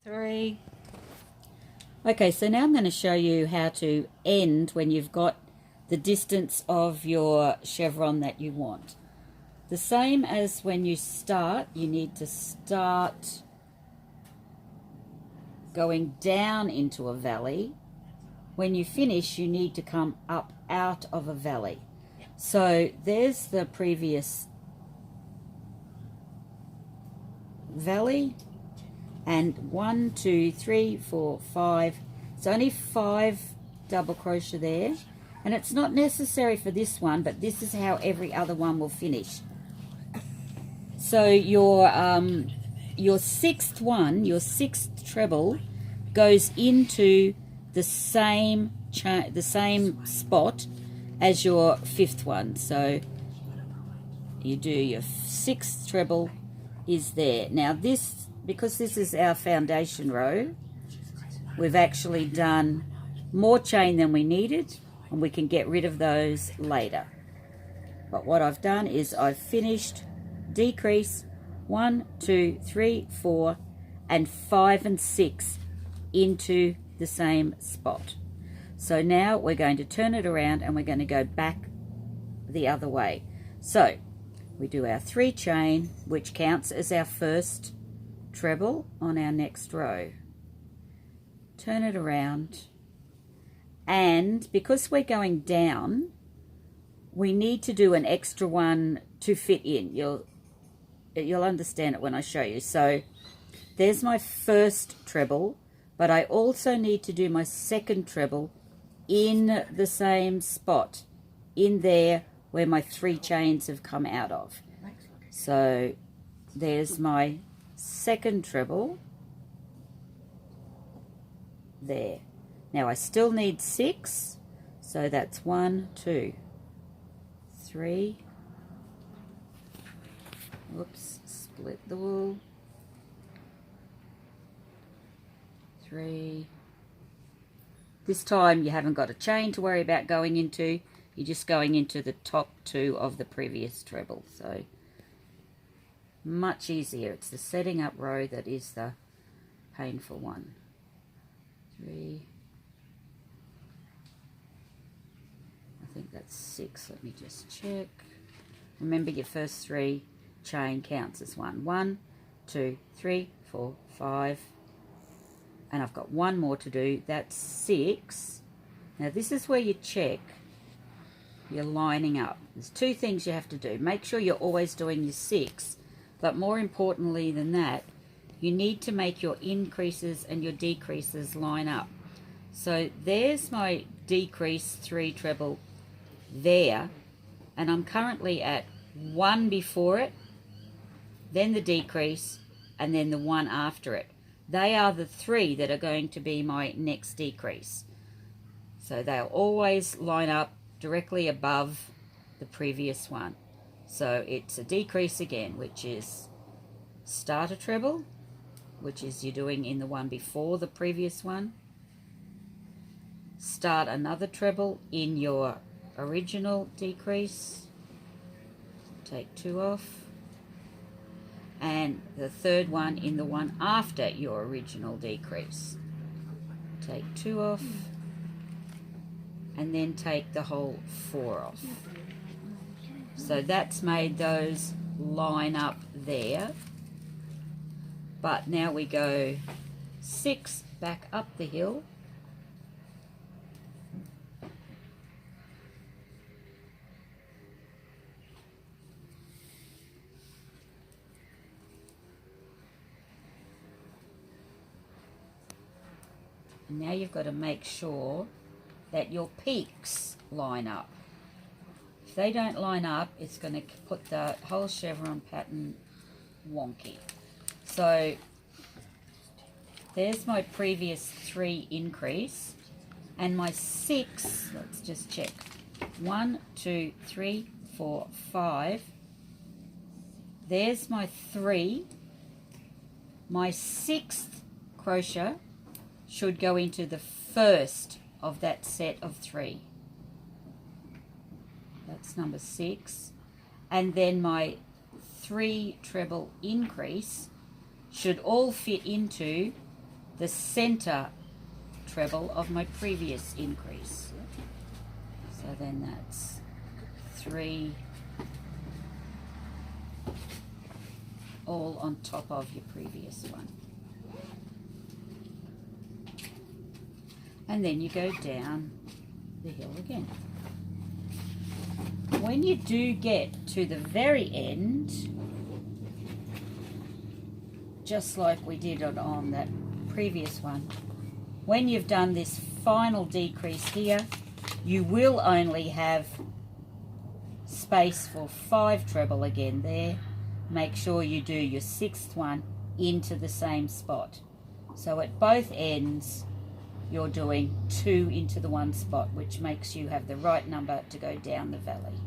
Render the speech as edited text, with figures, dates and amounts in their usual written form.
3. Okay, so now I'm going to show you how to end when you've got the distance of your chevron that you want. The same as when you start, you need to start going down into a valley. When you finish, you need to come up out of a valley. So there's the previous valley. And 1, 2, 3, 4, 5. It's only 5 double crochet there, and it's not necessary for this one, but this is how every other one will finish. So your sixth one, your sixth treble, goes into the same spot as your fifth one. So you do your sixth treble is there. Now this, because this is our foundation row, we've actually done more chain than we needed, and we can get rid of those later. But what I've done is I've finished decrease 1, 2, 3, 4, and 5 and 6 into the same spot. So now we're going to turn it around and we're going to go back the other way. So we do our 3 chain, which counts as our first treble on our next row. Turn it around, and because we're going down, we need to do an extra one to fit in. You'll understand it when I show you. So there's my first treble, but I also need to do my second treble in the same spot, in there where my 3 chains have come out of. So there's my second treble there. Now I still need 6, so that's 1, 2, 3. Whoops, split the wool. 3. This time you haven't got a chain to worry about going into. You're just going into the top 2 of the previous treble. So much easier. It's the setting up row that is the painful one. 3. I think that's 6. Let me just check. Remember, your first 3 chain counts as 1. 1, 2, 3, 4, 5. And I've got 1 more to do. That's 6. Now this is where you check you're lining up. There's 2 things you have to do. Make sure you're always doing your 6. But more importantly than that, you need to make your increases and your decreases line up. So there's my decrease 3 treble there, and I'm currently at 1 before it, then the decrease, and then the 1 after it. They are the 3 that are going to be my next decrease. So they'll always line up directly above the previous one. So it's a decrease again, which is start a treble, which is you're doing in the one before the previous one. Start another treble in your original decrease. Take 2 off. And the third one in the one after your original decrease. Take 2 off. And then take the whole 4 off. So that's made those line up there. But now we go 6 back up the hill. And now you've got to make sure that your peaks line up. If they don't line up, it's going to put the whole chevron pattern wonky. So there's my previous 3 increase, and my 6, let's just check, 1, 2, 3, 4, 5. There's my 3. My 6th crochet should go into the first of that set of 3. That's number 6. And then my 3 treble increase should all fit into the center treble of my previous increase. So then that's 3 all on top of your previous one. And then you go down the hill again. When you do get to the very end, just like we did on that previous one, when you've done this final decrease here, you will only have space for 5 treble again there. Make sure you do your 6th one into the same spot. So at both ends, you're doing 2 into the one spot, which makes you have the right number to go down the valley.